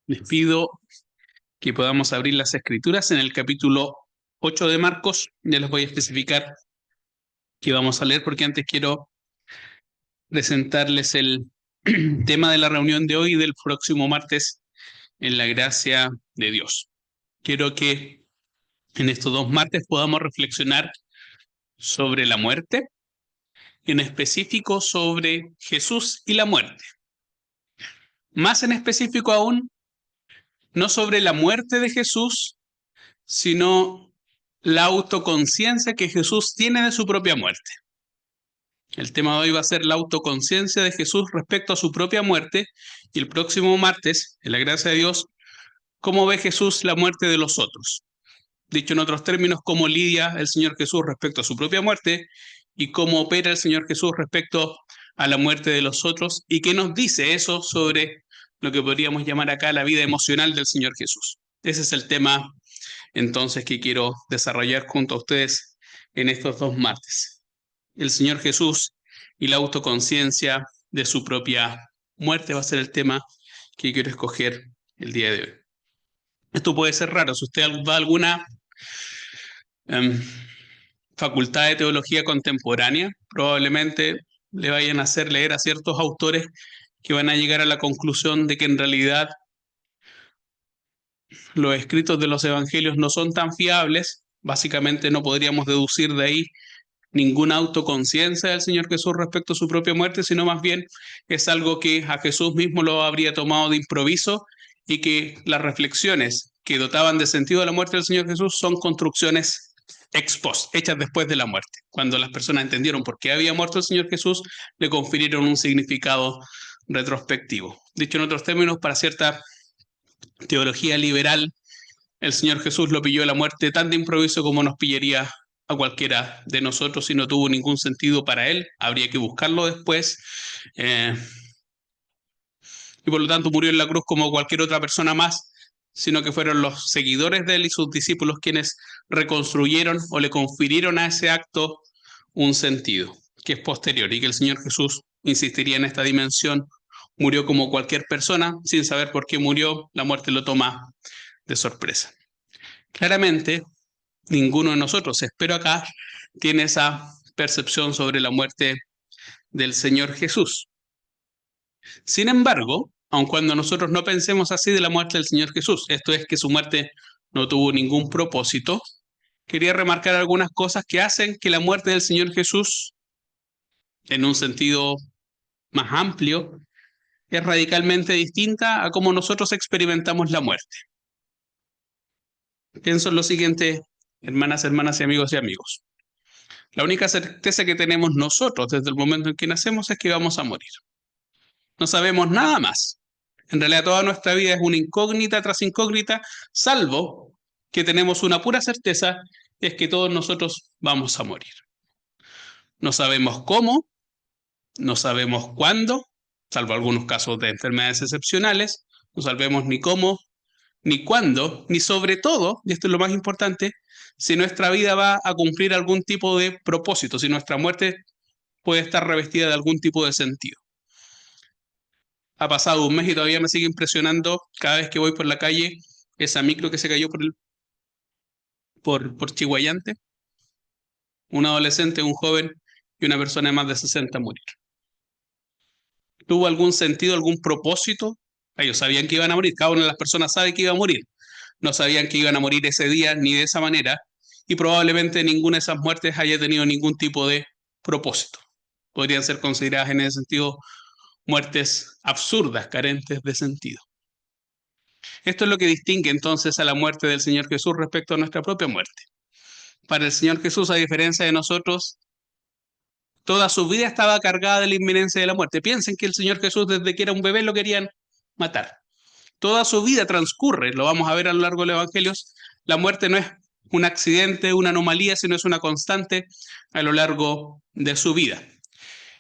Les pido que podamos abrir las escrituras en el capítulo 8 de Marcos. Ya les voy a especificar qué vamos a leer porque antes quiero presentarles el tema de la reunión de hoy y del próximo martes en la gracia de Dios. Quiero que en estos 2 martes podamos reflexionar sobre la muerte, en específico sobre Jesús y la muerte. Más en específico aún, no sobre la muerte de Jesús, sino la autoconciencia que Jesús tiene de su propia muerte. El tema de hoy va a ser la autoconciencia de Jesús respecto a su propia muerte, y el próximo martes, en la gracia de Dios, cómo ve Jesús la muerte de los otros. Dicho en otros términos, cómo lidia el Señor Jesús respecto a su propia muerte y cómo opera el Señor Jesús respecto a la muerte de los otros, y qué nos dice eso sobre lo que podríamos llamar acá la vida emocional del Señor Jesús. Ese es el tema entonces que quiero desarrollar junto a ustedes en estos 2 martes. El Señor Jesús y la autoconciencia de su propia muerte va a ser el tema que quiero escoger el día de hoy. Esto puede ser raro. Si usted va a alguna facultad de teología contemporánea, probablemente le vayan a hacer leer a ciertos autores que van a llegar a la conclusión de que en realidad los escritos de los evangelios no son tan fiables. Básicamente no podríamos deducir de ahí ninguna autoconciencia del Señor Jesús respecto a su propia muerte, sino más bien es algo que a Jesús mismo lo habría tomado de improviso, y que las reflexiones que dotaban de sentido a la muerte del Señor Jesús son construcciones ex post, hechas después de la muerte. Cuando las personas entendieron por qué había muerto el Señor Jesús, le confirieron un significado retrospectivo. Dicho en otros términos, para cierta teología liberal, el Señor Jesús lo pilló la muerte tan de improviso como nos pillaría a cualquiera de nosotros, si no tuvo ningún sentido para él. Habría que buscarlo después. Y por lo tanto murió en la cruz como cualquier otra persona más, sino que fueron los seguidores de él y sus discípulos quienes reconstruyeron o le confirieron a ese acto un sentido, que es posterior, y que el Señor Jesús insistiría en esta dimensión. Murió como cualquier persona, sin saber por qué murió. La muerte lo toma de sorpresa. Claramente, ninguno de nosotros, espero acá, tiene esa percepción sobre la muerte del Señor Jesús. Sin embargo, aun cuando nosotros no pensemos así de la muerte del Señor Jesús, esto es que su muerte no tuvo ningún propósito, quería remarcar algunas cosas que hacen que la muerte del Señor Jesús, en un sentido más amplio, es radicalmente distinta a cómo nosotros experimentamos la muerte. Pienso en lo siguiente, hermanas y amigos. La única certeza que tenemos nosotros desde el momento en que nacemos es que vamos a morir. No sabemos nada más. En realidad toda nuestra vida es una incógnita tras incógnita, salvo que tenemos una pura certeza, es que todos nosotros vamos a morir. No sabemos cómo, no sabemos cuándo, salvo algunos casos de enfermedades excepcionales, no sabemos ni cómo, ni cuándo, ni sobre todo, y esto es lo más importante, si nuestra vida va a cumplir algún tipo de propósito, si nuestra muerte puede estar revestida de algún tipo de sentido. Ha pasado un mes y todavía me sigue impresionando cada vez que voy por la calle esa micro que se cayó por Chiguayante. Un adolescente, un joven y una persona de más de 60 morir. ¿Tuvo algún sentido, algún propósito? Ellos sabían que iban a morir, cada una de las personas sabe que iba a morir. No sabían que iban a morir ese día ni de esa manera, y probablemente ninguna de esas muertes haya tenido ningún tipo de propósito. Podrían ser consideradas en ese sentido muertes absurdas, carentes de sentido. Esto es lo que distingue entonces a la muerte del Señor Jesús respecto a nuestra propia muerte. Para el Señor Jesús, a diferencia de nosotros, toda su vida estaba cargada de la inminencia de la muerte. Piensen que el Señor Jesús, desde que era un bebé, lo querían matar. Toda su vida transcurre, lo vamos a ver a lo largo de los evangelios, la muerte no es un accidente, una anomalía, sino es una constante a lo largo de su vida.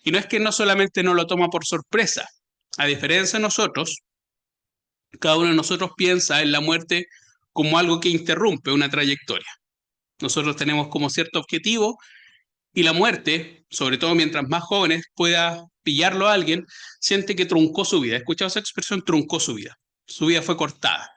Y no es que no solamente no lo toma por sorpresa, a diferencia de nosotros, cada uno de nosotros piensa en la muerte como algo que interrumpe una trayectoria. Nosotros tenemos como cierto objetivo, y la muerte sobre todo mientras más jóvenes pueda pillarlo a alguien, siente que truncó su vida. ¿He escuchado esa expresión? Truncó su vida. Su vida fue cortada.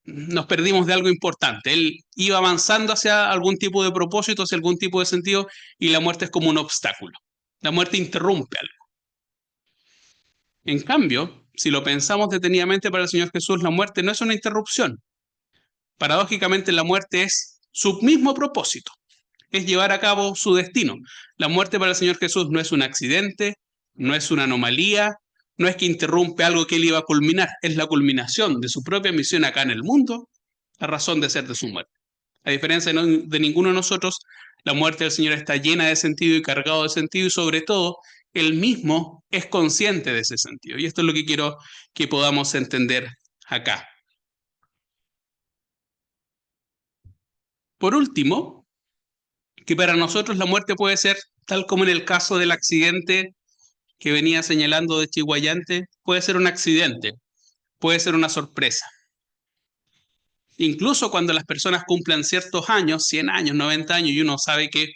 Nos perdimos de algo importante. Él iba avanzando hacia algún tipo de propósito, hacia algún tipo de sentido, y la muerte es como un obstáculo. La muerte interrumpe algo. En cambio, si lo pensamos detenidamente para el Señor Jesús, la muerte no es una interrupción. Paradójicamente, la muerte es su mismo propósito, es llevar a cabo su destino. La muerte para el Señor Jesús no es un accidente, no es una anomalía, no es que interrumpe algo que él iba a culminar, es la culminación de su propia misión acá en el mundo, la razón de ser de su muerte. A diferencia de ninguno de nosotros, la muerte del Señor está llena de sentido y cargado de sentido, y sobre todo, él mismo es consciente de ese sentido. Y esto es lo que quiero que podamos entender acá. Por último, que para nosotros la muerte puede ser, tal como en el caso del accidente que venía señalando de Chihuayante, puede ser un accidente, puede ser una sorpresa. Incluso cuando las personas cumplan ciertos años, 100 años, 90 años, y uno sabe que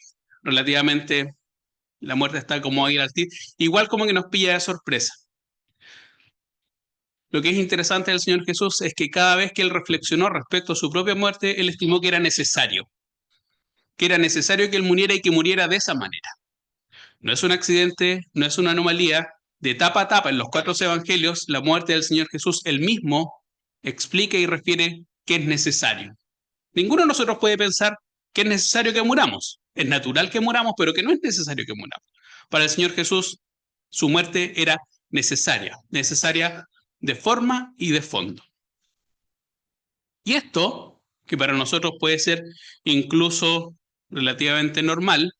relativamente la muerte está como ahí al tiro, igual como que nos pilla de sorpresa. Lo que es interesante del Señor Jesús es que cada vez que él reflexionó respecto a su propia muerte, él estimó que era necesario que él muriera y que muriera de esa manera. No es un accidente, no es una anomalía. De tapa a tapa, en los 4 evangelios, la muerte del Señor Jesús, él mismo explica y refiere que es necesario. Ninguno de nosotros puede pensar que es necesario que muramos. Es natural que muramos, pero que no es necesario que muramos. Para el Señor Jesús, su muerte era necesaria de forma y de fondo. Y esto, que para nosotros puede ser incluso relativamente normal,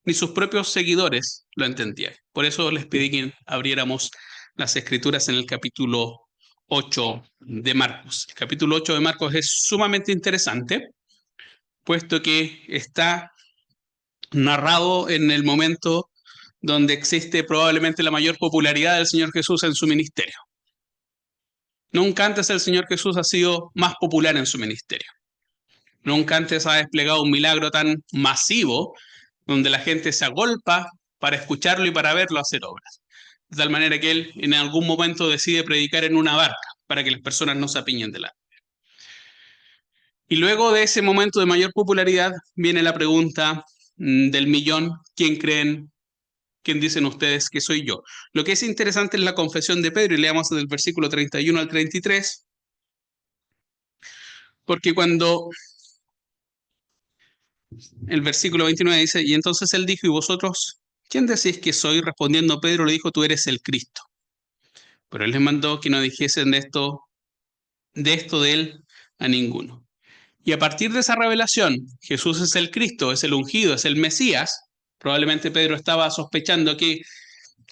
ni sus propios seguidores lo entendían. Por eso les pedí que abriéramos las escrituras en el capítulo 8 de Marcos. El capítulo 8 de Marcos es sumamente interesante, puesto que está narrado en el momento donde existe probablemente la mayor popularidad del Señor Jesús en su ministerio. Nunca antes el Señor Jesús ha sido más popular en su ministerio. Nunca antes ha desplegado un milagro tan masivo donde la gente se agolpa para escucharlo y para verlo hacer obras. De tal manera que él en algún momento decide predicar en una barca para que las personas no se apiñen de la. Y luego de ese momento de mayor popularidad viene la pregunta del millón: ¿quién creen? ¿Quién dicen ustedes que soy yo? Lo que es interesante es la confesión de Pedro, y leamos del versículo 31 al 33, porque cuando el versículo 29 dice: y entonces él dijo, ¿y vosotros quién decís que soy? Respondiendo Pedro le dijo, tú eres el Cristo. Pero él les mandó que no dijesen de esto de él a ninguno. Y a partir de esa revelación, Jesús es el Cristo, es el ungido, es el Mesías. Probablemente Pedro estaba sospechando que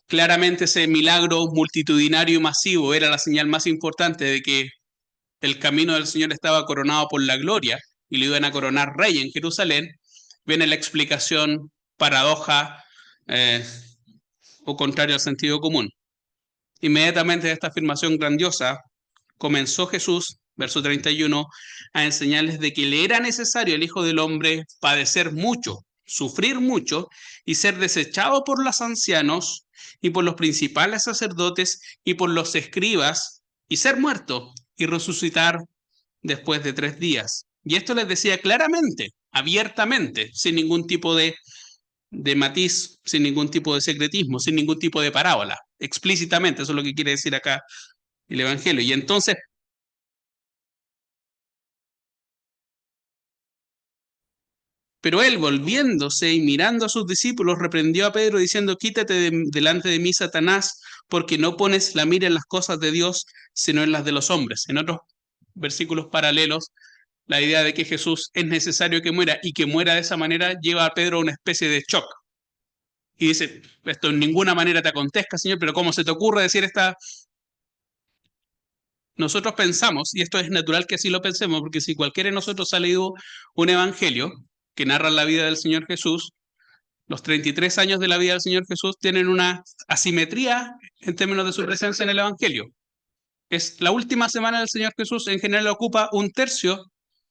claramente ese milagro multitudinario y masivo era la señal más importante de que el camino del Señor estaba coronado por la gloria y lo iban a coronar rey en Jerusalén. Viene la explicación paradoja o contrario al sentido común. Inmediatamente de esta afirmación grandiosa comenzó Jesús, verso 31, a enseñarles de que le era necesario al Hijo del Hombre padecer mucho, sufrir mucho y ser desechado por los ancianos y por los principales sacerdotes y por los escribas y ser muerto y resucitar después de 3 días. Y esto les decía claramente, abiertamente, sin ningún tipo de matiz, sin ningún tipo de secretismo, sin ningún tipo de parábola, explícitamente. Eso es lo que quiere decir acá el Evangelio. Y entonces, pero él, volviéndose y mirando a sus discípulos, reprendió a Pedro diciendo, quítate delante de mí, Satanás, porque no pones la mira en las cosas de Dios, sino en las de los hombres. En otros versículos paralelos, la idea de que Jesús es necesario que muera y que muera de esa manera lleva a Pedro a una especie de shock. Y dice, esto en ninguna manera te acontezca, Señor, pero ¿cómo se te ocurre decir esta? Nosotros pensamos, y esto es natural que así lo pensemos, porque si cualquiera de nosotros ha leído un evangelio que narra la vida del Señor Jesús, los 33 años de la vida del Señor Jesús tienen una asimetría en términos de su presencia en el evangelio. Es la última semana del Señor Jesús, en general ocupa 1/3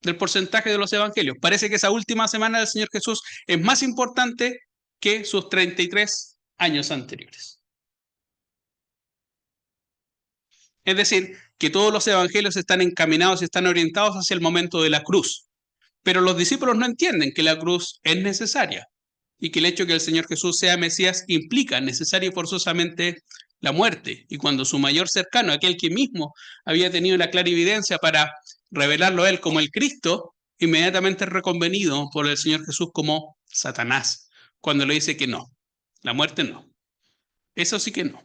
del porcentaje de los evangelios. Parece que esa última semana del Señor Jesús es más importante que sus 33 años anteriores. Es decir, que todos los evangelios están encaminados y están orientados hacia el momento de la cruz. Pero los discípulos no entienden que la cruz es necesaria y que el hecho de que el Señor Jesús sea Mesías implica necesaria y forzosamente la muerte. Y cuando su mayor cercano, aquel que mismo había tenido la clarividencia para revelarlo a él como el Cristo, inmediatamente es reconvenido por el Señor Jesús como Satanás, cuando le dice que no, la muerte no. Eso sí que no.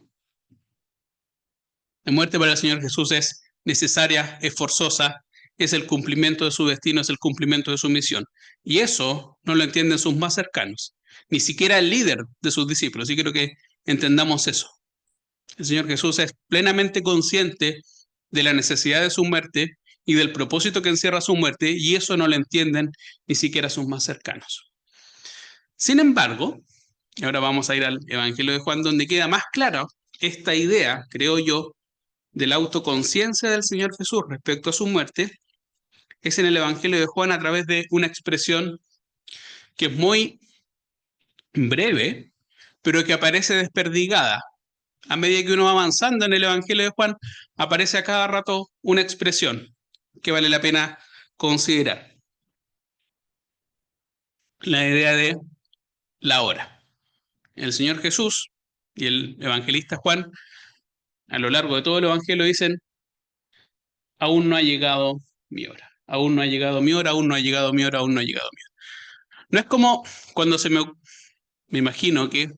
La muerte para el Señor Jesús es necesaria, es forzosa, es el cumplimiento de su destino, es el cumplimiento de su misión. Y eso no lo entienden sus más cercanos, ni siquiera el líder de sus discípulos. Y quiero que entendamos eso. El Señor Jesús es plenamente consciente de la necesidad de su muerte y del propósito que encierra su muerte, y eso no lo entienden ni siquiera sus más cercanos. Sin embargo, ahora vamos a ir al Evangelio de Juan, donde queda más clara esta idea, creo yo, de la autoconciencia del Señor Jesús respecto a su muerte, es en el Evangelio de Juan a través de una expresión que es muy breve, pero que aparece desperdigada. A medida que uno va avanzando en el Evangelio de Juan, aparece a cada rato una expresión que vale la pena considerar. La idea de la hora. El Señor Jesús y el evangelista Juan, a lo largo de todo el Evangelio, dicen: aún no ha llegado mi hora, aún no ha llegado mi hora, aún no ha llegado mi hora, aún no ha llegado mi hora. No es como cuando me imagino que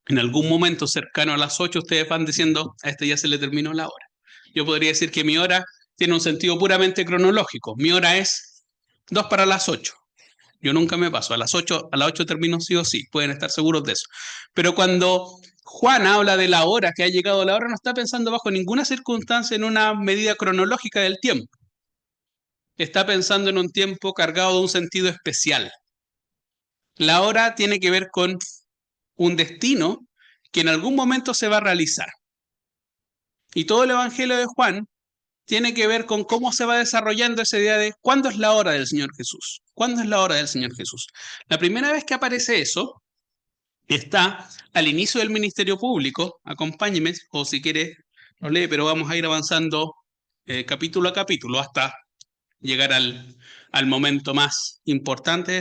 en algún momento cercano a las 8 ustedes van diciendo: a este ya se le terminó la hora. Yo podría decir que mi hora tiene un sentido puramente cronológico. Mi hora es 2 para las 8. Yo nunca me paso. A las 8 termino sí o sí. Pueden estar seguros de eso. Pero cuando Juan habla de la hora, que ha llegado la hora, no está pensando bajo ninguna circunstancia en una medida cronológica del tiempo. Está pensando en un tiempo cargado de un sentido especial. La hora tiene que ver con un destino que en algún momento se va a realizar. Y todo el Evangelio de Juan tiene que ver con cómo se va desarrollando esa idea de cuándo es la hora del Señor Jesús. ¿Cuándo es la hora del Señor Jesús? La primera vez que aparece eso está al inicio del ministerio público. Acompáñeme, o si quiere lo lee, pero vamos a ir avanzando capítulo a capítulo hasta llegar al momento más importante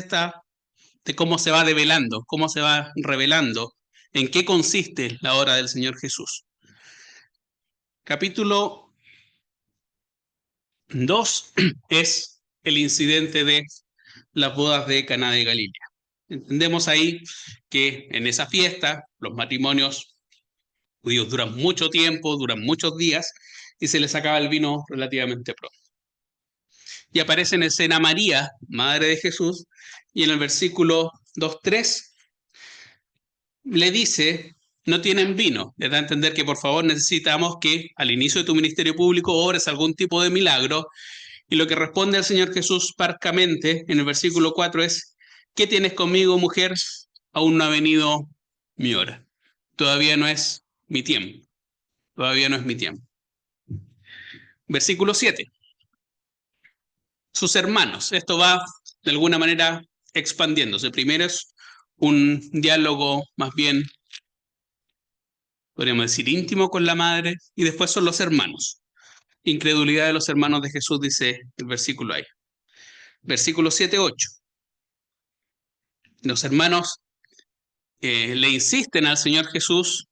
de cómo se va develando, cómo se va revelando, en qué consiste la hora del Señor Jesús. Capítulo 2 es el incidente de las bodas de Caná de Galilea. Entendemos ahí que en esa fiesta los matrimonios judíos duran mucho tiempo, duran muchos días, y se les acaba el vino relativamente pronto. Y aparece en escena María, madre de Jesús, y en el versículo 2:3 le dice: no tienen vino. Le da a entender que por favor necesitamos que al inicio de tu ministerio público obres algún tipo de milagro. Y lo que responde el Señor Jesús parcamente en el versículo 4 es: ¿qué tienes conmigo, mujer? Aún no ha venido mi hora. Todavía no es mi tiempo. Todavía no es mi tiempo. Versículo 7. Sus hermanos. Esto va de alguna manera expandiéndose. Primero es un diálogo más bien, podríamos decir, íntimo con la madre, y después son los hermanos. Incredulidad de los hermanos de Jesús, dice el versículo ahí. Versículo 7-8. Los hermanos le insisten al Señor Jesús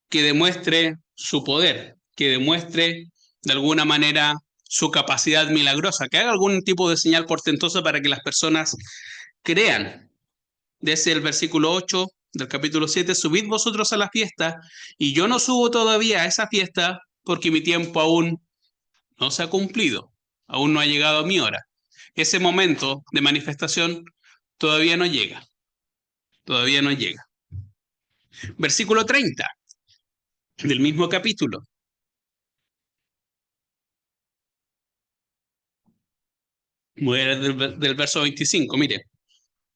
que demuestre su poder, que demuestre de alguna manera su capacidad milagrosa, que haga algún tipo de señal portentosa para que las personas crean. Desde el versículo 8 del capítulo 7, subid vosotros a la fiesta, y yo no subo todavía a esa fiesta porque mi tiempo aún no se ha cumplido, aún no ha llegado mi hora. Ese momento de manifestación todavía no llega, todavía no llega. Versículo 30 del mismo capítulo. Voy a leer del verso 25, mire.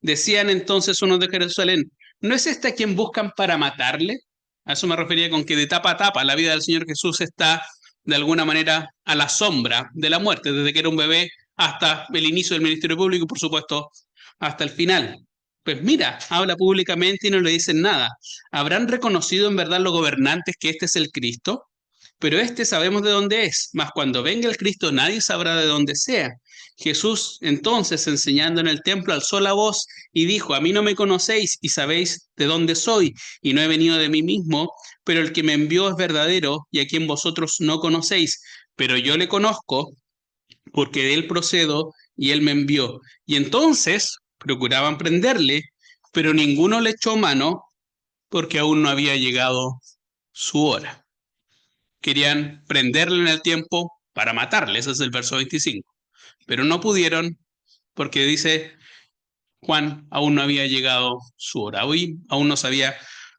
Decían entonces unos de Jerusalén: ¿no es este a quien buscan para matarle? A eso me refería con que de tapa a tapa la vida del Señor Jesús está de alguna manera a la sombra de la muerte, desde que era un bebé hasta el inicio del ministerio público y por supuesto hasta el final. Pues mira, habla públicamente y no le dicen nada. ¿Habrán reconocido en verdad los gobernantes que este es el Cristo? Pero este sabemos de dónde es, mas cuando venga el Cristo nadie sabrá de dónde sea. Jesús entonces, enseñando en el templo, alzó la voz y dijo, a mí no me conocéis y sabéis de dónde soy, y no he venido de mí mismo, pero el que me envió es verdadero y a quien vosotros no conocéis, pero yo le conozco porque de él procedo y él me envió. Y entonces procuraban prenderle, pero ninguno le echó mano porque aún no había llegado su hora. Querían prenderle en el tiempo para matarle, ese es el verso 25, pero no pudieron porque dice Juan, aún no había llegado su hora, hoy aún no se había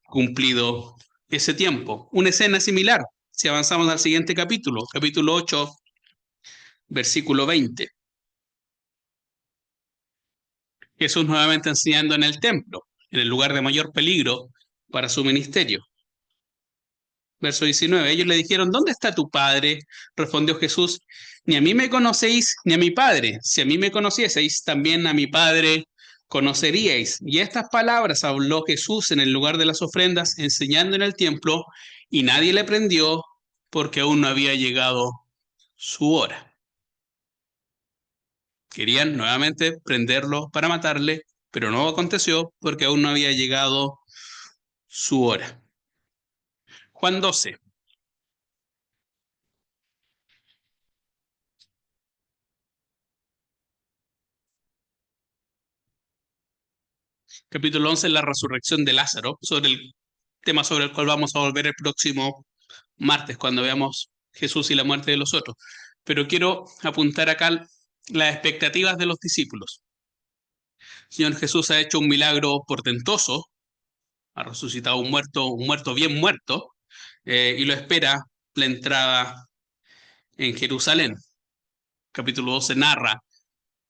cumplido ese tiempo. Una escena similar, si avanzamos al siguiente capítulo, capítulo 8, versículo 20. Jesús nuevamente enseñando en el templo, en el lugar de mayor peligro para su ministerio. Verso 19, ellos le dijeron, ¿dónde está tu padre? Respondió Jesús, ni a mí me conocéis, ni a mi padre. Si a mí me conocieseis, también a mi padre conoceríais. Y estas palabras habló Jesús en el lugar de las ofrendas, enseñando en el templo, y nadie le prendió porque aún no había llegado su hora. Querían nuevamente prenderlo para matarle, pero no aconteció porque aún no había llegado su hora. Juan 12. Capítulo 11 es la resurrección de Lázaro, sobre el tema sobre el cual vamos a volver el próximo martes, cuando veamos Jesús y la muerte de los otros. Pero quiero apuntar acá las expectativas de los discípulos. El Señor Jesús ha hecho un milagro portentoso, ha resucitado un muerto bien muerto, y lo espera la entrada en Jerusalén. Capítulo 12 narra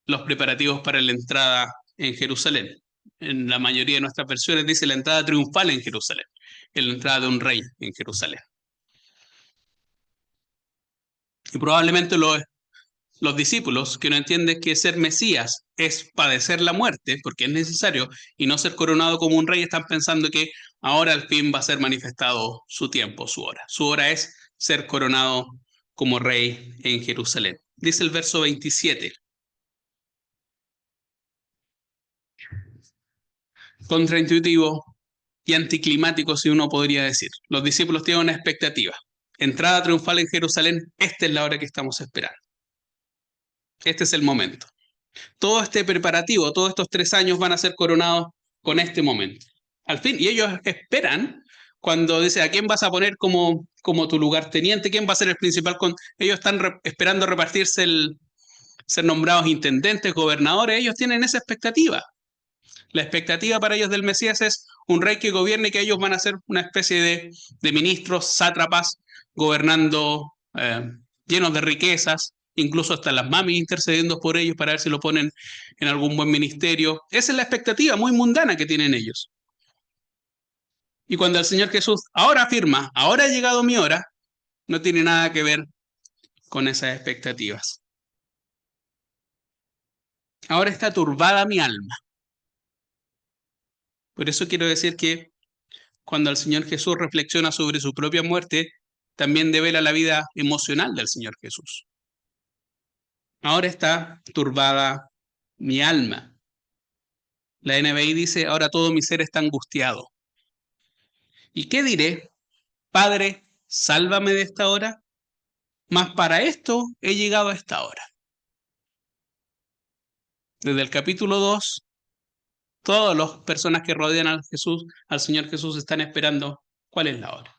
los preparativos para la entrada en Jerusalén. En la mayoría de nuestras versiones dice la entrada triunfal en Jerusalén, la entrada de un rey en Jerusalén. Y probablemente los discípulos que no entienden que ser Mesías es padecer la muerte, porque es necesario, y no ser coronado como un rey, están pensando que ahora al fin va a ser manifestado su tiempo, su hora. Su hora es ser coronado como rey en Jerusalén. Dice el verso 27. Contraintuitivo y anticlimático, si uno podría decir. Los discípulos tienen una expectativa. Entrada triunfal en Jerusalén, esta es la hora que estamos esperando. Este es el momento. Todo este preparativo, todos estos 3 años van a ser coronados con este momento. Al fin, y ellos esperan cuando dice a quién vas a poner como tu lugarteniente, quién va a ser el principal. Ellos están esperando repartirse ser nombrados intendentes, gobernadores, ellos tienen esa expectativa. La expectativa para ellos del Mesías es un rey que gobierne y que ellos van a ser una especie de ministros, sátrapas, gobernando llenos de riquezas, incluso hasta las mamis intercediendo por ellos para ver si lo ponen en algún buen ministerio. Esa es la expectativa muy mundana que tienen ellos. Y cuando el Señor Jesús ahora afirma, ahora ha llegado mi hora, no tiene nada que ver con esas expectativas. Ahora está turbada mi alma. Por eso quiero decir que cuando el Señor Jesús reflexiona sobre su propia muerte, también devela la vida emocional del Señor Jesús. Ahora está turbada mi alma. La NBI dice, ahora todo mi ser está angustiado. ¿Y qué diré? Padre, sálvame de esta hora. Mas para esto he llegado a esta hora. Desde el capítulo 2, todas las personas que rodean al Señor Jesús, están esperando cuál es la hora.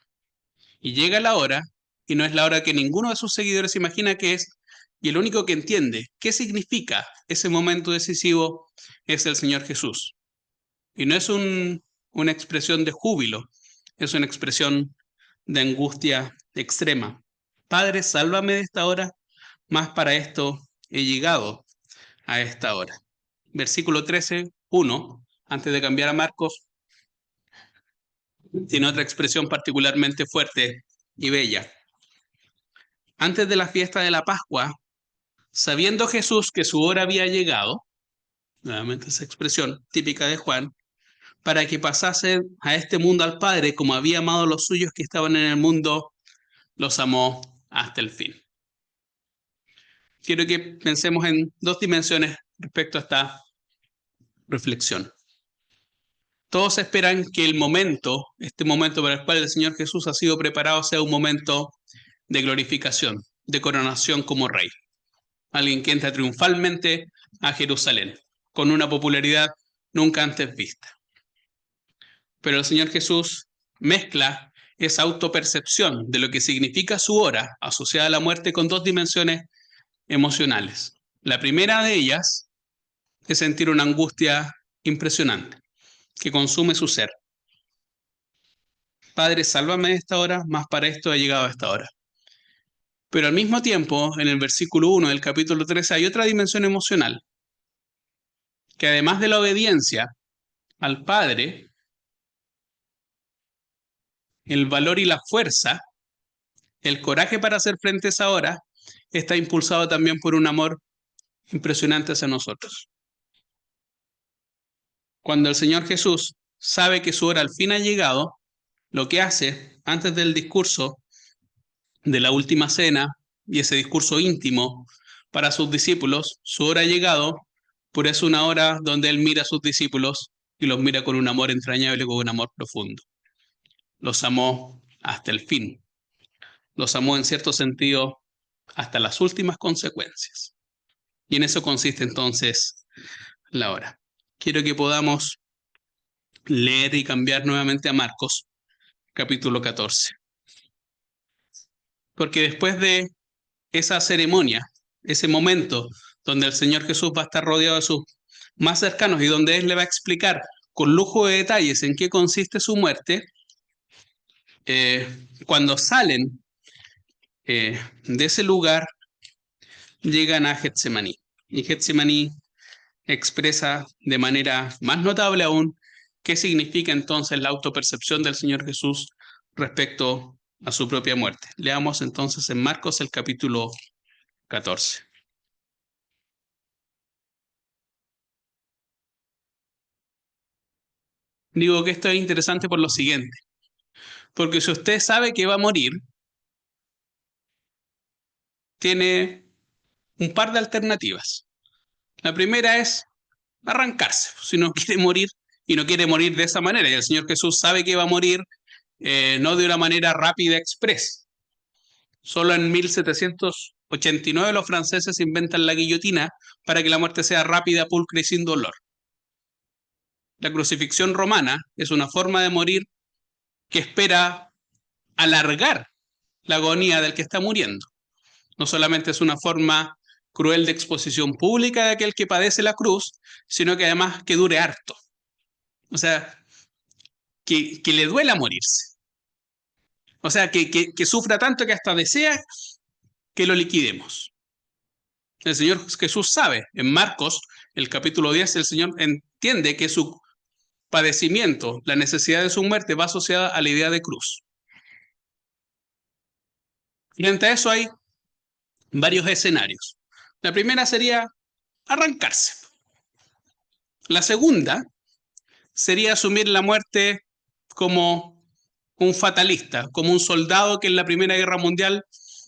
Y llega la hora, y no es la hora que ninguno de sus seguidores imagina que es, y el único que entiende qué significa ese momento decisivo es el Señor Jesús. Y no es una expresión de júbilo, es una expresión de angustia extrema. Padre, sálvame de esta hora, más para esto he llegado a esta hora. Versículo 13, 1, antes de cambiar a Marcos, tiene otra expresión particularmente fuerte y bella. Antes de la fiesta de la Pascua, sabiendo Jesús que su hora había llegado, nuevamente esa expresión típica de Juan, para que pasase a este mundo al Padre, como había amado a los suyos que estaban en el mundo, los amó hasta el fin. Quiero que pensemos en dos dimensiones respecto a esta reflexión. Todos esperan que el momento, este momento para el cual el Señor Jesús ha sido preparado, sea un momento de glorificación, de coronación como rey. Alguien que entra triunfalmente a Jerusalén, con una popularidad nunca antes vista. Pero el Señor Jesús mezcla esa autopercepción de lo que significa su hora asociada a la muerte con dos dimensiones emocionales. La primera de ellas es sentir una angustia impresionante que consume su ser. Padre, sálvame de esta hora, más para esto he llegado a esta hora. Pero al mismo tiempo, en el versículo 1 del capítulo 13 hay otra dimensión emocional, que además de la obediencia al Padre, el valor y la fuerza, el coraje para hacer frente a esa hora, está impulsado también por un amor impresionante hacia nosotros. Cuando el Señor Jesús sabe que su hora al fin ha llegado, lo que hace antes del discurso de la última cena y ese discurso íntimo para sus discípulos, su hora ha llegado, pero es una hora donde Él mira a sus discípulos y los mira con un amor entrañable, con un amor profundo. Los amó hasta el fin. Los amó en cierto sentido hasta las últimas consecuencias. Y en eso consiste entonces la hora. Quiero que podamos leer y cambiar nuevamente a Marcos, capítulo 14. Porque después de esa ceremonia, ese momento donde el Señor Jesús va a estar rodeado de sus más cercanos y donde Él le va a explicar con lujo de detalles en qué consiste su muerte, cuando salen de ese lugar, llegan a Getsemaní. Y Getsemaní expresa de manera más notable aún qué significa entonces la autopercepción del Señor Jesús respecto a su propia muerte. Leamos entonces en Marcos el capítulo 14. Digo que esto es interesante por lo siguiente, porque si usted sabe que va a morir, tiene un par de alternativas. La primera es arrancarse, si no quiere morir y no quiere morir de esa manera, y el Señor Jesús sabe que va a morir no de una manera rápida, express. Solo en 1789 los franceses inventan la guillotina para que la muerte sea rápida, pulcra y sin dolor. La crucifixión romana es una forma de morir que espera alargar la agonía del que está muriendo. No solamente es una forma cruel de exposición pública de aquel que padece la cruz, sino que además que dure harto. O sea, que le duela morirse. O sea, que sufra tanto que hasta desea que lo liquidemos. El Señor Jesús sabe, en Marcos, el capítulo 10, el Señor entiende que su padecimiento, la necesidad de su muerte, va asociada a la idea de cruz. Y ante eso hay varios escenarios. La primera sería arrancarse. La segunda sería asumir la muerte como un fatalista, como un soldado que en la Primera Guerra Mundial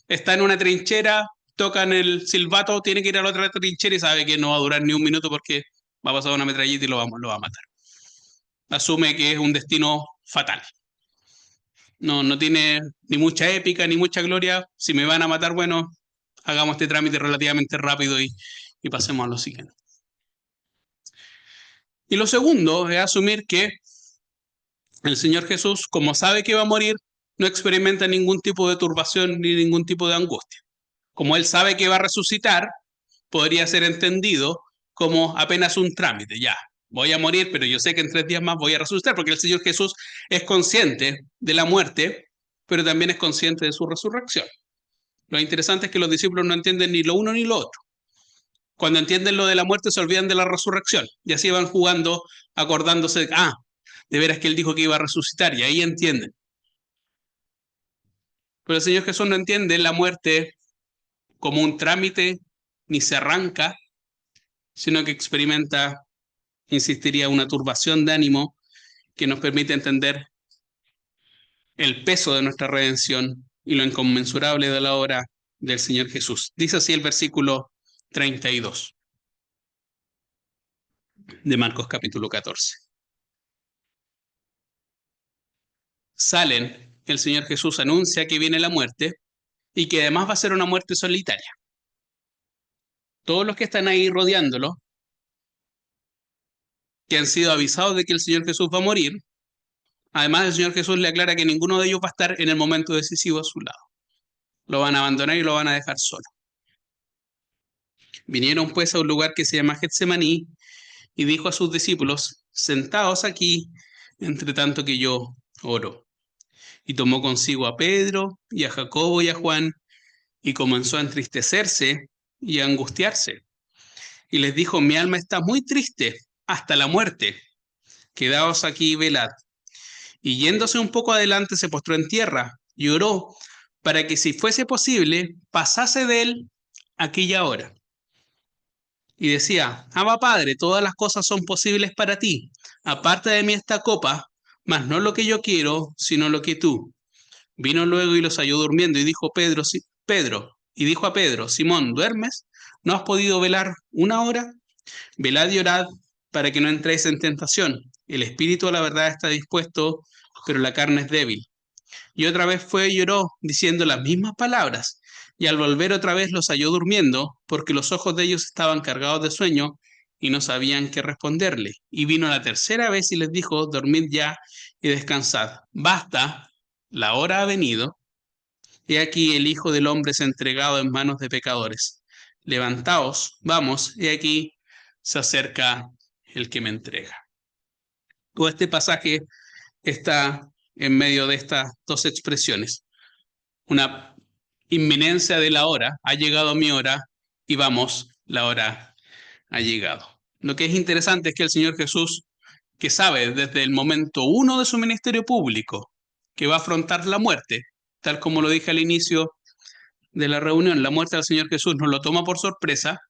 está en una trinchera, tocan el silbato, tiene que ir a la otra trinchera y sabe que no va a durar ni un minuto porque va a pasar una metralleta y lo va a matar. Asume que es un destino fatal. No tiene ni mucha épica ni mucha gloria. Si me van a matar, bueno, hagamos este trámite relativamente rápido y pasemos a lo siguiente. Y lo segundo es asumir que el Señor Jesús, como sabe que va a morir, no experimenta ningún tipo de turbación ni ningún tipo de angustia. Como Él sabe que va a resucitar, podría ser entendido como apenas un trámite. Ya, voy a morir, pero yo sé que en 3 días más voy a resucitar, porque el Señor Jesús es consciente de la muerte, pero también es consciente de su resurrección. Lo interesante es que los discípulos no entienden ni lo uno ni lo otro. Cuando entienden lo de la muerte se olvidan de la resurrección y así van jugando, acordándose de, de veras que Él dijo que iba a resucitar y ahí entienden. Pero el Señor Jesús no entiende la muerte como un trámite ni se arranca, sino que experimenta, insistiría, una turbación de ánimo que nos permite entender el peso de nuestra redención y lo inconmensurable de la obra del Señor Jesús. Dice así el versículo 32 de Marcos capítulo 14. Salen, el Señor Jesús anuncia que viene la muerte y que además va a ser una muerte solitaria. Todos los que están ahí rodeándolo, que han sido avisados de que el Señor Jesús va a morir, además el Señor Jesús le aclara que ninguno de ellos va a estar en el momento decisivo a su lado. Lo van a abandonar y lo van a dejar solo. Vinieron pues a un lugar que se llama Getsemaní y dijo a sus discípulos: sentaos aquí, entre tanto que yo oro. Y tomó consigo a Pedro y a Jacobo y a Juan y comenzó a entristecerse y a angustiarse. Y les dijo: mi alma está muy triste hasta la muerte. Quedaos aquí y velad. Y yéndose un poco adelante se postró en tierra y oró para que, si fuese posible, pasase de él aquella hora. Y decía: Abba Padre, todas las cosas son posibles para ti. Aparta de mí esta copa, mas no lo que yo quiero, sino lo que tú. Vino luego y los halló durmiendo y dijo a Pedro: Simón, ¿duermes? ¿No has podido velar una hora? Velad y orad para que no entréis en tentación. El espíritu a la verdad está dispuesto, pero la carne es débil. Y otra vez fue y lloró, diciendo las mismas palabras. Y al volver otra vez los halló durmiendo, porque los ojos de ellos estaban cargados de sueño y no sabían qué responderle. Y vino la tercera vez y les dijo: dormid ya y descansad. Basta, la hora ha venido. He aquí el Hijo del Hombre es entregado en manos de pecadores. Levantaos, vamos, he aquí se acerca el que me entrega. Todo este pasaje está en medio de estas dos expresiones. Una inminencia de la hora: ha llegado mi hora, y vamos, la hora ha llegado. Lo que es interesante es que el Señor Jesús, que sabe desde el momento uno de su ministerio público que va a afrontar la muerte, tal como lo dije al inicio de la reunión, la muerte del Señor Jesús no lo toma por sorpresa,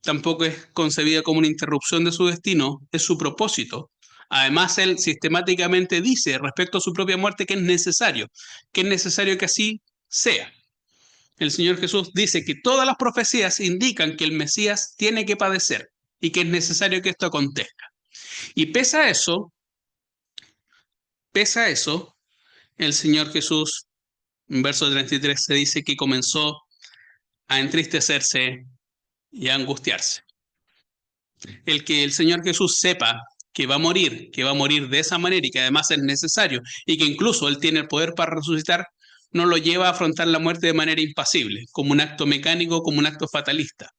tampoco es concebida como una interrupción de su destino, es su propósito. Además, él sistemáticamente dice respecto a su propia muerte que es necesario que así sea. El Señor Jesús dice que todas las profecías indican que el Mesías tiene que padecer y que es necesario que esto acontezca. Y pese a eso, el Señor Jesús, en verso 33, se dice que comenzó a entristecerse y a angustiarse. El que el Señor Jesús sepa que va a morir de esa manera y que además es necesario y que incluso Él tiene el poder para resucitar, no lo lleva a afrontar la muerte de manera impasible, como un acto mecánico, como un acto fatalista.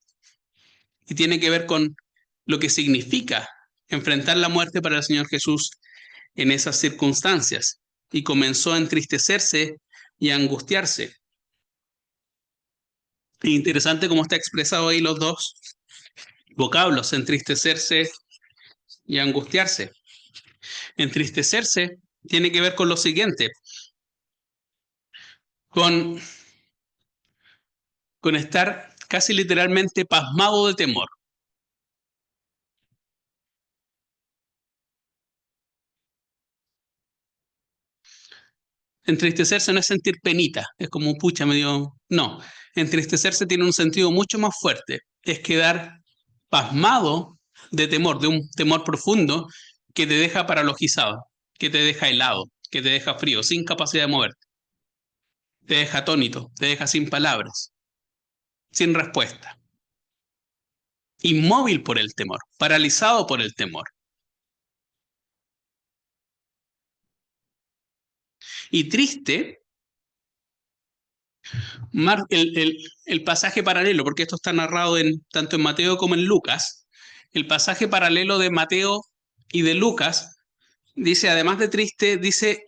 Y tiene que ver con lo que significa enfrentar la muerte para el Señor Jesús en esas circunstancias. Y comenzó a entristecerse y a angustiarse. Es interesante cómo está expresado ahí los dos vocablos: entristecerse y angustiarse. Entristecerse tiene que ver con lo siguiente: con estar casi literalmente pasmado de temor. Entristecerse no es sentir penita, es como pucha, medio. No, entristecerse tiene un sentido mucho más fuerte, es quedar pasmado de temor, de un temor profundo que te deja paralogizado, que te deja helado, que te deja frío, sin capacidad de moverte, te deja atónito, te deja sin palabras, sin respuesta, inmóvil por el temor, paralizado por el temor. Y triste, el pasaje paralelo, porque esto está narrado tanto en Mateo como en Lucas, el pasaje paralelo de Mateo y de Lucas dice, además de triste, dice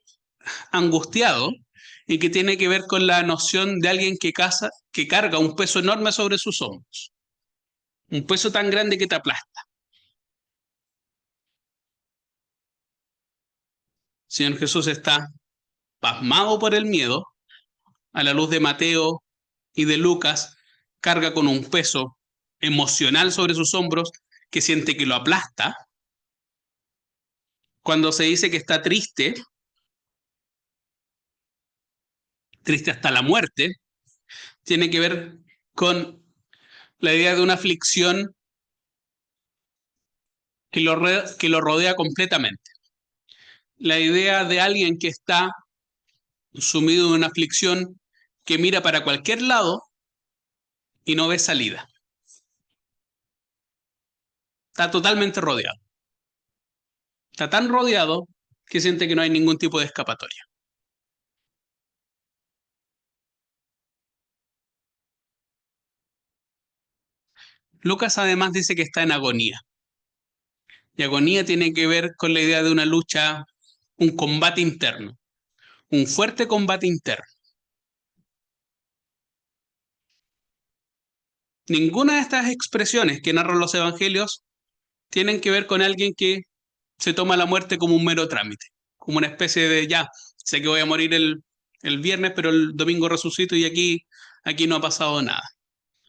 angustiado, y que tiene que ver con la noción de alguien que carga un peso enorme sobre sus hombros, un peso tan grande que te aplasta. El Señor Jesús está pasmado por el miedo, a la luz de Mateo y de Lucas, carga con un peso emocional sobre sus hombros que siente que lo aplasta, Cuando se dice que está triste, triste hasta la muerte, tiene que ver con la idea de una aflicción que lo rodea completamente. La idea de alguien que está sumido en una aflicción que mira para cualquier lado y no ve salida. Está totalmente rodeado. Está tan rodeado que siente que no hay ningún tipo de escapatoria. Lucas además dice que está en agonía. Y agonía tiene que ver con la idea de una lucha, un combate interno, un fuerte combate interno. Ninguna de estas expresiones que narran los evangelios tienen que ver con alguien que se toma la muerte como un mero trámite, como una especie de ya, sé que voy a morir el viernes, pero el domingo resucito y aquí no ha pasado nada.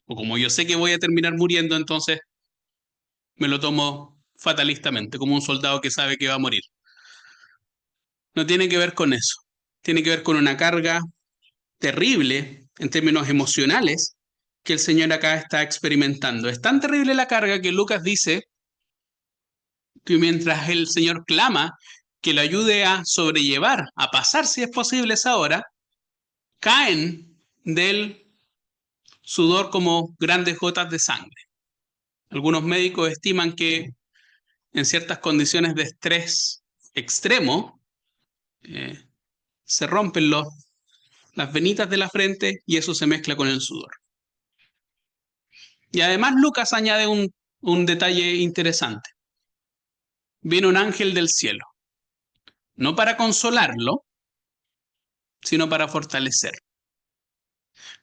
O como yo sé que voy a terminar muriendo, entonces me lo tomo fatalistamente, como un soldado que sabe que va a morir. No tiene que ver con eso. Tiene que ver con una carga terrible en términos emocionales que el Señor acá está experimentando. Es tan terrible la carga que Lucas dice que mientras el Señor clama que lo ayude a sobrellevar, a pasar si es posible esa hora, caen del sudor como grandes gotas de sangre. Algunos médicos estiman que en ciertas condiciones de estrés extremo eh, se rompen las venitas de la frente y eso se mezcla con el sudor. Y además Lucas añade un detalle interesante. Viene un ángel del cielo, no para consolarlo, sino para fortalecerlo.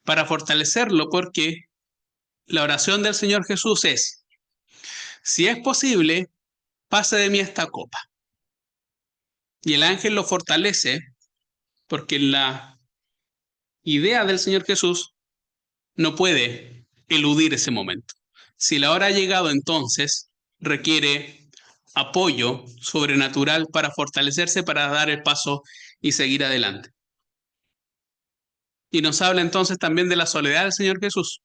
Para fortalecerlo porque la oración del Señor Jesús es, si es posible, pase de mí esta copa. Y el ángel lo fortalece porque la idea del Señor Jesús no puede eludir ese momento. Si la hora ha llegado, entonces requiere apoyo sobrenatural para fortalecerse, para dar el paso y seguir adelante. Y nos habla entonces también de la soledad del Señor Jesús.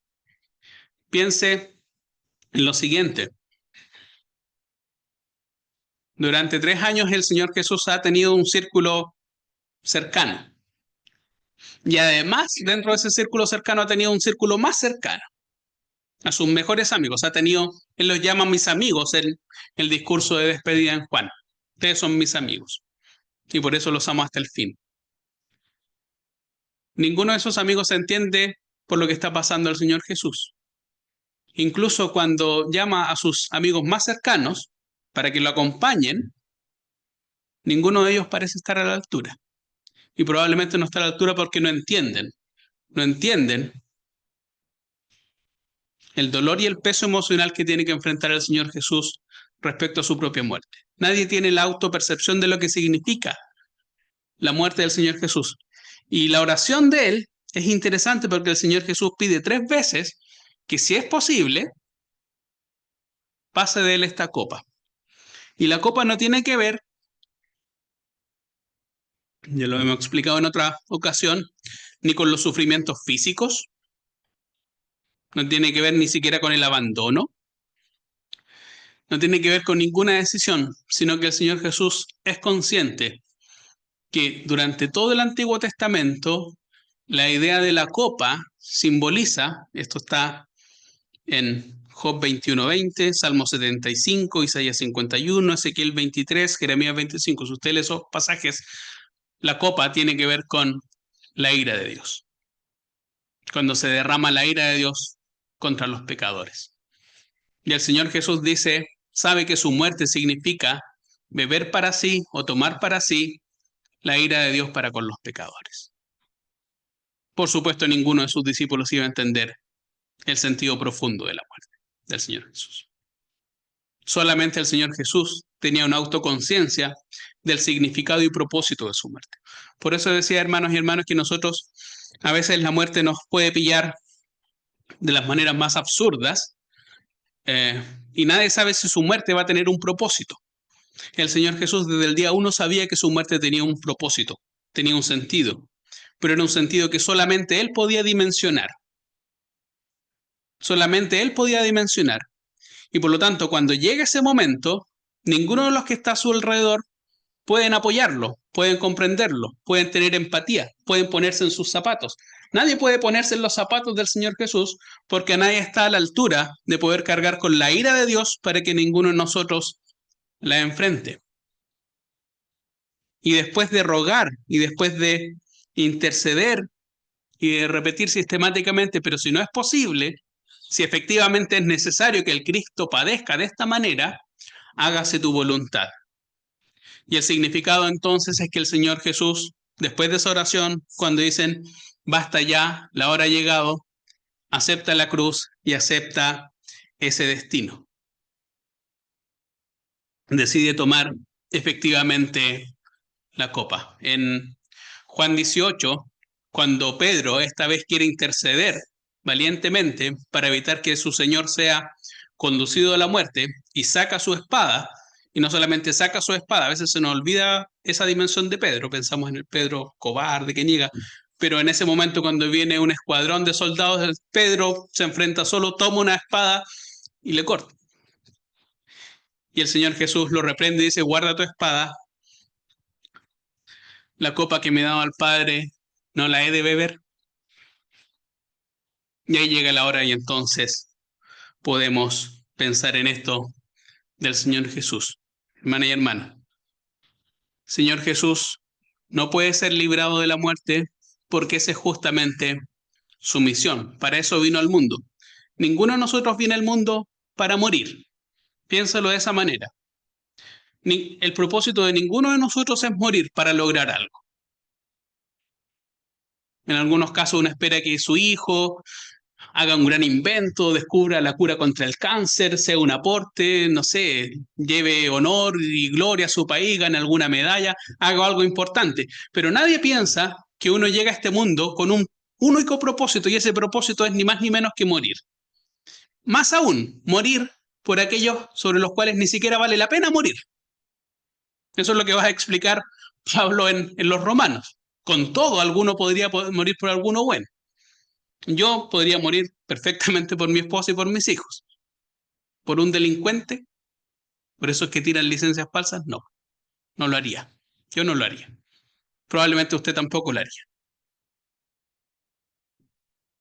Piense en lo siguiente. Durante 3 años el Señor Jesús ha tenido un círculo cercano. Y además, dentro de ese círculo cercano, ha tenido un círculo más cercano, a sus mejores amigos. Él los llama mis amigos, el discurso de despedida en Juan. Ustedes son mis amigos. Y por eso los amo hasta el fin. Ninguno de esos amigos se entiende por lo que está pasando el Señor Jesús. Incluso cuando llama a sus amigos más cercanos para que lo acompañen, ninguno de ellos parece estar a la altura. Y probablemente no está a la altura porque no entienden el dolor y el peso emocional que tiene que enfrentar el Señor Jesús respecto a su propia muerte. Nadie tiene la autopercepción de lo que significa la muerte del Señor Jesús. Y la oración de él es interesante porque el Señor Jesús pide 3 veces que si es posible, pase de él esta copa. Y la copa no tiene que ver, ya lo hemos explicado en otra ocasión, ni con los sufrimientos físicos, no tiene que ver ni siquiera con el abandono, no tiene que ver con ninguna decisión, sino que el Señor Jesús es consciente que durante todo el Antiguo Testamento la idea de la copa simboliza, esto está en Job 21:20, Salmo 75, Isaías 51, Ezequiel 23, Jeremías 25. Si usted lee esos pasajes, la copa tiene que ver con la ira de Dios, cuando se derrama la ira de Dios contra los pecadores. Y el Señor Jesús dice, sabe que su muerte significa beber para sí o tomar para sí la ira de Dios para con los pecadores. Por supuesto, ninguno de sus discípulos iba a entender el sentido profundo de la muerte del Señor Jesús. Solamente el Señor Jesús tenía una autoconciencia del significado y propósito de su muerte. Por eso decía, hermanos y hermanas, que nosotros a veces la muerte nos puede pillar de las maneras más absurdas y nadie sabe si su muerte va a tener un propósito. El Señor Jesús desde el día 1 sabía que su muerte tenía un propósito, tenía un sentido, pero era un sentido que solamente Él podía dimensionar. Solamente Él podía dimensionar. Y por lo tanto, cuando llega ese momento, ninguno de los que está a su alrededor pueden apoyarlo, pueden comprenderlo, pueden tener empatía, pueden ponerse en sus zapatos. Nadie puede ponerse en los zapatos del Señor Jesús porque nadie está a la altura de poder cargar con la ira de Dios para que ninguno de nosotros la enfrente. Y después de rogar y después de interceder y de repetir sistemáticamente, pero si no es posible, si efectivamente es necesario que el Cristo padezca de esta manera, hágase tu voluntad. Y el significado entonces es que el Señor Jesús, después de esa oración, cuando dicen, basta ya, la hora ha llegado, acepta la cruz y acepta ese destino. Decide tomar efectivamente la copa. En Juan 18, cuando Pedro esta vez quiere interceder valientemente para evitar que su Señor sea conducido a la muerte y saca su espada, y no solamente saca su espada, a veces se nos olvida esa dimensión de Pedro, pensamos en el Pedro cobarde que niega, pero en ese momento cuando viene un escuadrón de soldados, Pedro se enfrenta solo, toma una espada y le corta. Y el Señor Jesús lo reprende y dice, guarda tu espada, la copa que me ha dado al Padre, ¿no la he de beber? Y ahí llega la hora y entonces podemos pensar en esto del Señor Jesús. Hermana y hermana, Señor Jesús no puede ser librado de la muerte porque esa es justamente su misión. Para eso vino al mundo. Ninguno de nosotros viene al mundo para morir. Piénsalo de esa manera. El propósito de ninguno de nosotros es morir para lograr algo. En algunos casos uno espera que su hijo haga un gran invento, descubra la cura contra el cáncer, sea un aporte, no sé, lleve honor y gloria a su país, gane alguna medalla, haga algo importante. Pero nadie piensa que uno llega a este mundo con un único propósito y ese propósito es ni más ni menos que morir. Más aún, morir por aquellos sobre los cuales ni siquiera vale la pena morir. Eso es lo que va a explicar Pablo en los Romanos. Con todo, alguno podría morir por alguno bueno. Yo podría morir perfectamente por mi esposa y por mis hijos. ¿Por un delincuente? ¿Por esos que tiran licencias falsas? No, no lo haría. Yo no lo haría. Probablemente usted tampoco lo haría.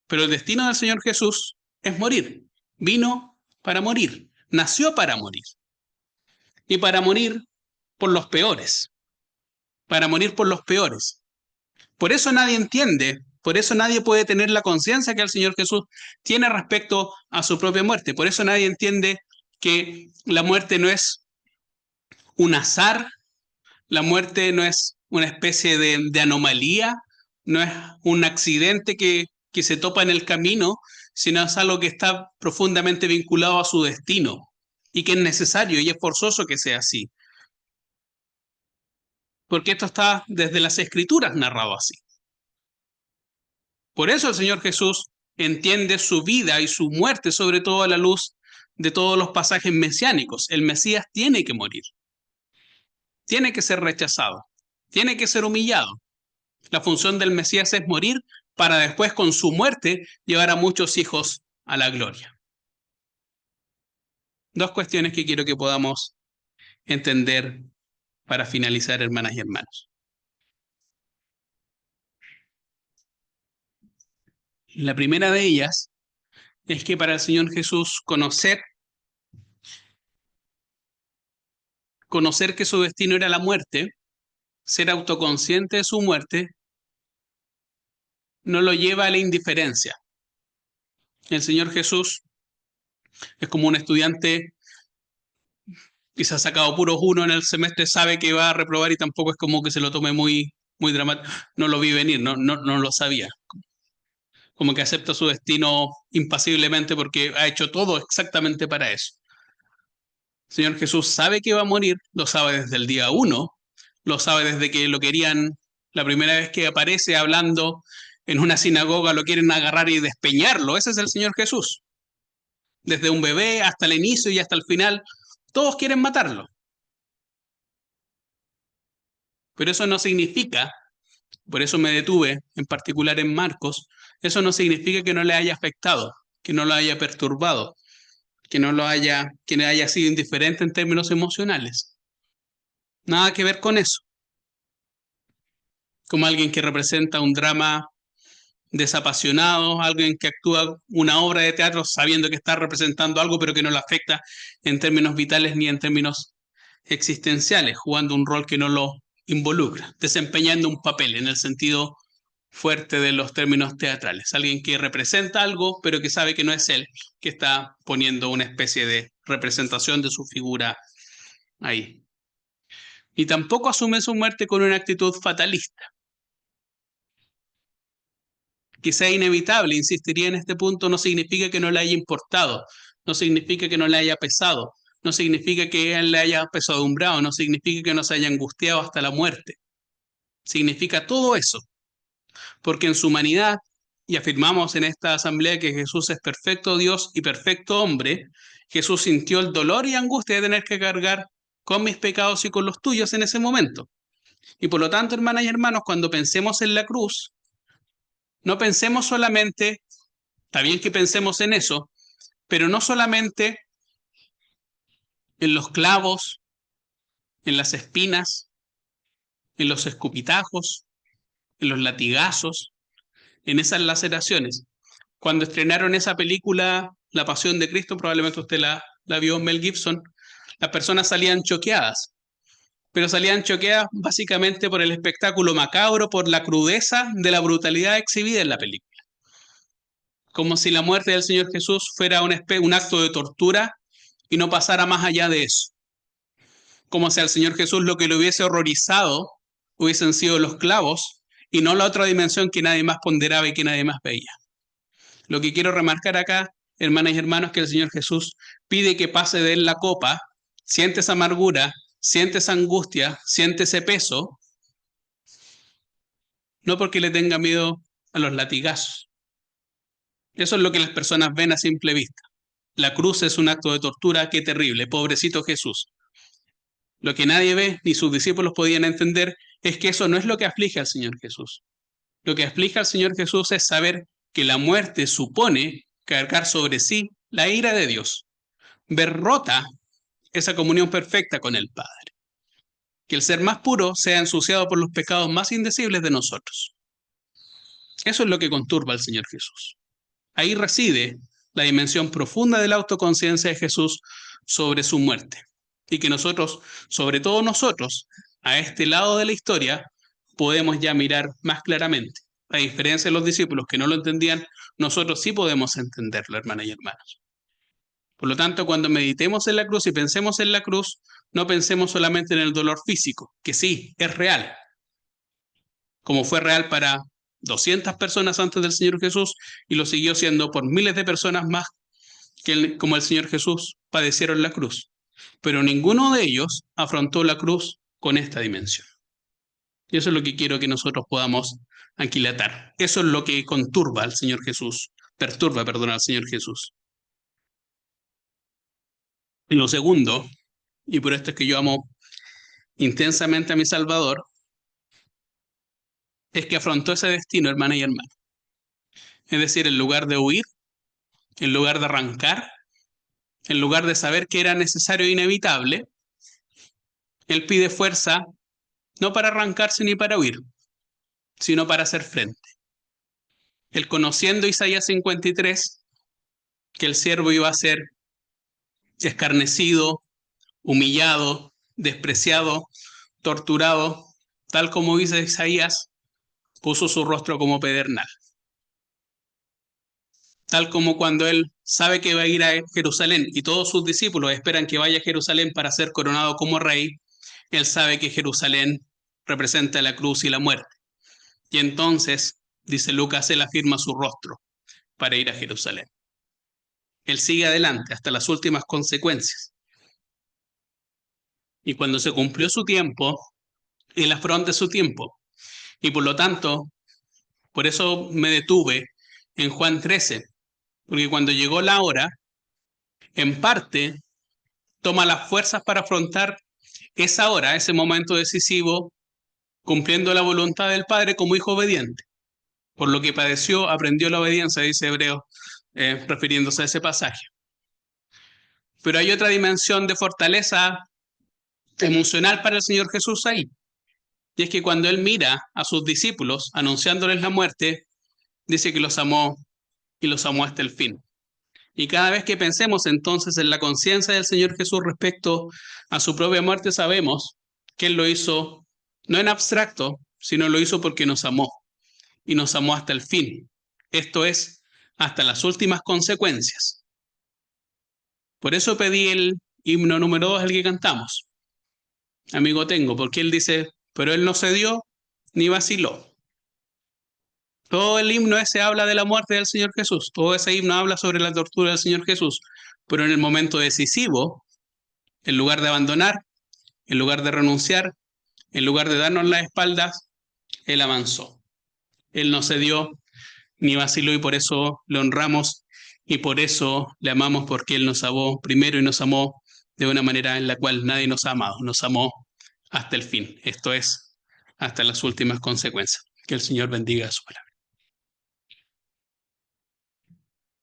Pero el destino del Señor Jesús es morir. Vino para morir. Nació para morir. Y para morir por los peores. Para morir por los peores. Por eso nadie entiende, por eso nadie puede tener la conciencia que el Señor Jesús tiene respecto a su propia muerte. Por eso nadie entiende que la muerte no es un azar, la muerte no es una especie de anomalía, no es un accidente que se topa en el camino, sino es algo que está profundamente vinculado a su destino y que es necesario y es forzoso que sea así. Porque esto está desde las Escrituras narrado así. Por eso el Señor Jesús entiende su vida y su muerte, sobre todo a la luz de todos los pasajes mesiánicos. El Mesías tiene que morir, tiene que ser rechazado, tiene que ser humillado. La función del Mesías es morir para después, con su muerte, llevar a muchos hijos a la gloria. Dos cuestiones que quiero que podamos entender para finalizar, hermanas y hermanos. La primera de ellas es que para el Señor Jesús conocer que su destino era la muerte, ser autoconsciente de su muerte, no lo lleva a la indiferencia. El Señor Jesús es como un estudiante que se ha sacado puros uno en el semestre, sabe que va a reprobar y tampoco es como que se lo tome muy dramático. No lo vi venir, no lo sabía. Como que acepta su destino impasiblemente porque ha hecho todo exactamente para eso. El Señor Jesús sabe que va a morir, lo sabe desde el día 1, lo sabe desde que lo querían, la primera vez que aparece hablando en una sinagoga, lo quieren agarrar y despeñarlo. Ese es el Señor Jesús. Desde un bebé hasta el inicio y hasta el final, todos quieren matarlo. Pero eso no significa, por eso me detuve en particular en Marcos, eso no significa que no le haya afectado, que no lo haya perturbado, que le haya sido indiferente en términos emocionales. Nada que ver con eso. Como alguien que representa un drama desapasionado, alguien que actúa una obra de teatro sabiendo que está representando algo, pero que no le afecta en términos vitales ni en términos existenciales, jugando un rol que no lo involucra, desempeñando un papel en el sentido fuerte de los términos teatrales. Alguien que representa algo, pero que sabe que no es él, que está poniendo una especie de representación de su figura ahí. Y tampoco asume su muerte con una actitud fatalista. Que sea inevitable, insistiría en este punto, no significa que no le haya importado, no significa que no le haya pesado, no significa que él le haya pesadumbrado, no significa que no se haya angustiado hasta la muerte. Significa todo eso, porque en su humanidad, y afirmamos en esta asamblea que Jesús es perfecto Dios y perfecto hombre, Jesús sintió el dolor y angustia de tener que cargar con mis pecados y con los tuyos en ese momento. Y por lo tanto, hermanas y hermanos, cuando pensemos en la cruz, no pensemos solamente, está bien que pensemos en eso, pero no solamente en los clavos, en las espinas, en los escupitajos, en los latigazos, en esas laceraciones. Cuando estrenaron esa película, La Pasión de Cristo, probablemente usted la vio, Mel Gibson, las personas salían choqueadas, pero salían choqueadas básicamente por el espectáculo macabro, por la crudeza de la brutalidad exhibida en la película. Como si la muerte del Señor Jesús fuera un acto de tortura y no pasara más allá de eso. Como si al Señor Jesús lo que le hubiese horrorizado hubiesen sido los clavos y no la otra dimensión que nadie más ponderaba y que nadie más veía. Lo que quiero remarcar acá, hermanas y hermanos, es que el Señor Jesús pide que pase de él la copa, siente esa amargura, siente esa angustia, siente ese peso, no porque le tenga miedo a los latigazos. Eso es lo que las personas ven a simple vista. La cruz es un acto de tortura, qué terrible, pobrecito Jesús. Lo que nadie ve, ni sus discípulos podían entender, es que eso no es lo que aflige al Señor Jesús. Lo que aflige al Señor Jesús es saber que la muerte supone cargar sobre sí la ira de Dios, ver rota esa comunión perfecta con el Padre. Que el ser más puro sea ensuciado por los pecados más indecibles de nosotros. Eso es lo que conturba al Señor Jesús. Ahí reside la dimensión profunda de la autoconciencia de Jesús sobre su muerte. Y que nosotros, sobre todo nosotros, a este lado de la historia, podemos ya mirar más claramente. A diferencia de los discípulos que no lo entendían, nosotros sí podemos entenderlo, hermanas y hermanos. Por lo tanto, cuando meditemos en la cruz y pensemos en la cruz, no pensemos solamente en el dolor físico, que sí, es real, como fue real para 200 personas antes del Señor Jesús y lo siguió siendo por miles de personas más que como el Señor Jesús padecieron la cruz. Pero ninguno de ellos afrontó la cruz con esta dimensión. Y eso es lo que quiero que nosotros podamos aquilatar. Eso es lo que conturba al Señor Jesús, perturba, perdón, al Señor Jesús. Y lo segundo, y por esto es que yo amo intensamente a mi Salvador, es que afrontó ese destino, hermana y hermano. Es decir, en lugar de huir, en lugar de arrancar, en lugar de saber que era necesario e inevitable, él pide fuerza no para arrancarse ni para huir, sino para hacer frente. Él conociendo Isaías 53, que el siervo iba a ser escarnecido, humillado, despreciado, torturado, tal como dice Isaías, puso su rostro como pedernal. Tal como cuando él sabe que va a ir a Jerusalén y todos sus discípulos esperan que vaya a Jerusalén para ser coronado como rey, él sabe que Jerusalén representa la cruz y la muerte. Y entonces, dice Lucas, él afirma su rostro para ir a Jerusalén. Él sigue adelante hasta las últimas consecuencias. Y cuando se cumplió su tiempo, él afronta su tiempo. Y por lo tanto, por eso me detuve en Juan 13, porque cuando llegó la hora, en parte toma las fuerzas para afrontar esa hora, ese momento decisivo cumpliendo la voluntad del Padre como hijo obediente. Por lo que padeció, aprendió la obediencia, dice Hebreo, refiriéndose a ese pasaje. Pero hay otra dimensión de fortaleza emocional para el Señor Jesús ahí. Y es que cuando Él mira a sus discípulos anunciándoles la muerte, dice que los amó y los amó hasta el fin. Y cada vez que pensemos entonces en la conciencia del Señor Jesús respecto a su propia muerte, sabemos que Él lo hizo no en abstracto, sino lo hizo porque nos amó y nos amó hasta el fin. Esto es, hasta las últimas consecuencias. Por eso pedí el himno número 2, el que cantamos. Amigo tengo, porque Él dice, pero Él no cedió ni vaciló. Todo el himno ese habla de la muerte del Señor Jesús. Todo ese himno habla sobre la tortura del Señor Jesús. Pero en el momento decisivo, en lugar de abandonar, en lugar de renunciar, en lugar de darnos las espaldas, Él avanzó. Él no cedió ni vaciló y por eso le honramos y por eso le amamos porque Él nos amó primero y nos amó de una manera en la cual nadie nos ha amado. Nos amó hasta el fin. Esto es, hasta las últimas consecuencias. Que el Señor bendiga su palabra.